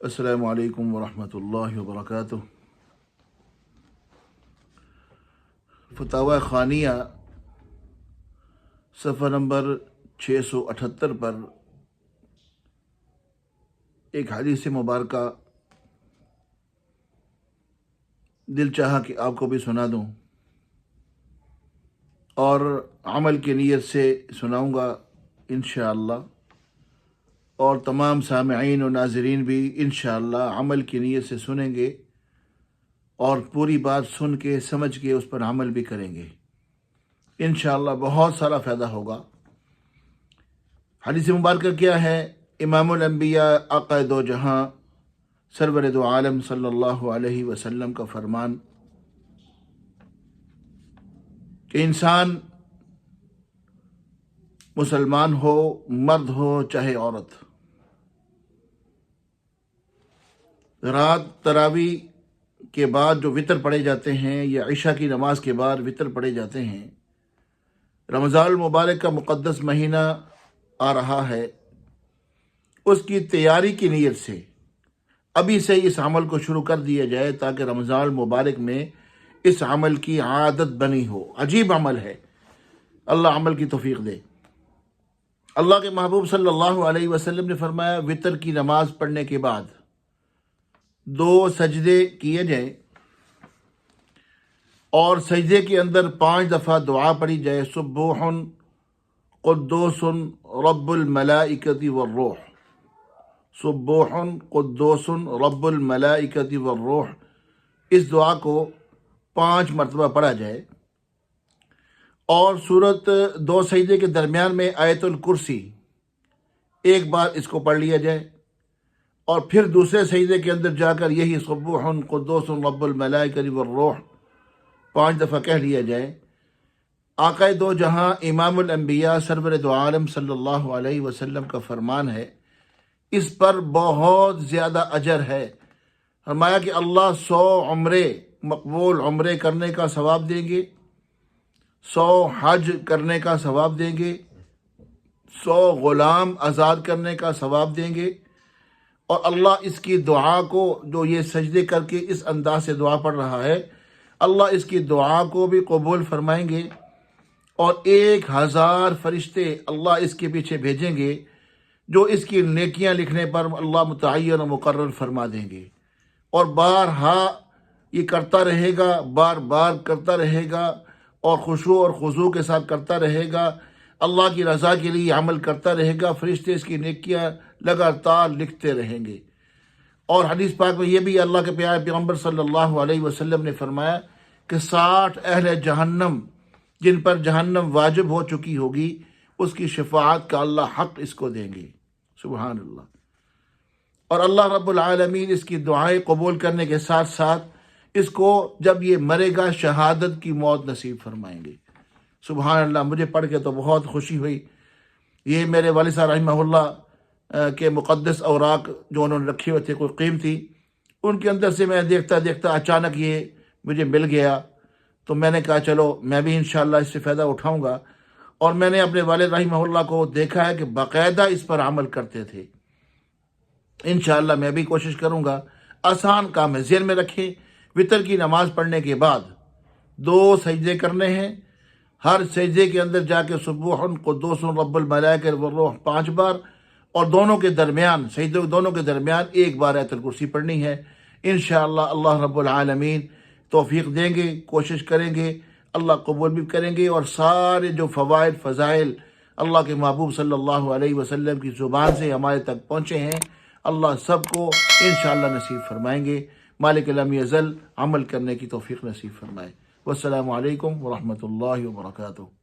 السلام علیکم ورحمۃ اللہ وبرکاتہ۔ فتاوی خانیہ صفحہ نمبر 678 پر ایک حدیث مبارکہ دل چاہا کہ آپ کو بھی سنا دوں، اور عمل کی نیت سے سناؤں گا انشاءاللہ، اور تمام سامعین و ناظرین بھی انشاءاللہ عمل کی نیت سے سنیں گے اور پوری بات سن کے سمجھ کے اس پر عمل بھی کریں گے انشاءاللہ، بہت سارا فائدہ ہوگا۔ حدیث مبارکہ کیا ہے؟ امام الانبیاء آقا دو جہاں سرور دو عالم صلی اللہ علیہ وسلم کا فرمان کہ انسان مسلمان ہو، مرد ہو چاہے عورت، رات تراویح کے بعد جو وطر پڑھے جاتے ہیں یا عشاء کی نماز کے بعد وطر پڑھے جاتے ہیں، رمضان المبارک کا مقدس مہینہ آ رہا ہے، اس کی تیاری کی نیت سے ابھی سے اس عمل کو شروع کر دیا جائے تاکہ رمضان المبارک میں اس عمل کی عادت بنی ہو۔ عجیب عمل ہے، اللہ عمل کی توفیق دے۔ اللہ کے محبوب صلی اللہ علیہ وسلم نے فرمایا وطر کی نماز پڑھنے کے بعد 2 سجدے کیے جائیں اور سجدے کے اندر 5 دفعہ دعا پڑھی جائے، سبوح قدوس رب الملائکۃ والروح، سبوح قدوس رب الملائکۃ والروح، اس دعا کو 5 مرتبہ پڑھا جائے، اور سورت 2 سجدے کے درمیان میں آیت الکرسی ایک بار اس کو پڑھ لیا جائے، اور پھر دوسرے سجدے کے اندر جا کر یہی سبوح قدوس رب الملائکۃ والروح 5 دفعہ کہہ لیا جائے۔ آقا دو جہاں امام الانبیاء سرور دو عالم صلی اللہ علیہ وسلم کا فرمان ہے، اس پر بہت زیادہ اجر ہے۔ فرمایا کہ اللہ 100 عمرے مقبول عمرے کرنے کا ثواب دیں گے، 100 حج کرنے کا ثواب دیں گے، 100 غلام آزاد کرنے کا ثواب دیں گے، اور اللہ اس کی دعا کو، جو یہ سجدے کر کے اس انداز سے دعا پڑھ رہا ہے، اللہ اس کی دعا کو بھی قبول فرمائیں گے، اور 1000 فرشتے اللہ اس کے پیچھے بھیجیں گے جو اس کی نیکیاں لکھنے پر اللہ متعین و مقرر فرما دیں گے، اور بارہا یہ کرتا رہے گا، بار بار کرتا رہے گا، اور خشوع اور خضوع کے ساتھ کرتا رہے گا، اللہ کی رضا کے لیے عمل کرتا رہے گا، فرشتے اس کی نیکیاں لگاتار لکھتے رہیں گے۔ اور حدیث پاک میں یہ بھی اللہ کے پیارے پیغمبر صلی اللہ علیہ وسلم نے فرمایا کہ 60 اہل جہنم جن پر جہنم واجب ہو چکی ہوگی، اس کی شفاعت کا اللہ حق اس کو دیں گے، سبحان اللہ۔ اور اللہ رب العالمین اس کی دعائیں قبول کرنے کے ساتھ ساتھ اس کو جب یہ مرے گا شہادت کی موت نصیب فرمائیں گے، سبحان اللہ۔ مجھے پڑھ کے تو بہت خوشی ہوئی۔ یہ میرے والد صاحب رحمہ اللہ کے مقدس اوراق جو انہوں نے رکھے ہوئے تھے، کوئی قیمتی، ان کے اندر سے میں دیکھتا دیکھتا اچانک یہ مجھے مل گیا، تو میں نے کہا چلو میں بھی انشاءاللہ اس سے فائدہ اٹھاؤں گا، اور میں نے اپنے والد رحمہ اللہ کو دیکھا ہے کہ باقاعدہ اس پر عمل کرتے تھے۔ انشاءاللہ میں بھی کوشش کروں گا۔ آسان کام ہے، ذہن میں رکھیں، وطر کی نماز پڑھنے کے بعد 2 سجدے کرنے ہیں، ہر سجدے کے اندر جا کے سبوح قدوس رب الملائکۃ والروح 5 بار، اور دونوں کے درمیان، سجدوں دونوں کے درمیان ایک بار آیت الکرسی پڑھنی ہے۔ انشاءاللہ اللہ رب العالمین توفیق دیں گے، کوشش کریں گے، اللہ قبول بھی کریں گے، اور سارے جو فوائد فضائل اللہ کے محبوب صلی اللہ علیہ وسلم کی زبان سے ہمارے تک پہنچے ہیں، اللہ سب کو انشاءاللہ نصیب فرمائیں گے۔ مالک لم یزل عمل کرنے کی توفیق نصیب فرمائے۔ والسلام علیکم ورحمۃ اللہ وبرکاتہ۔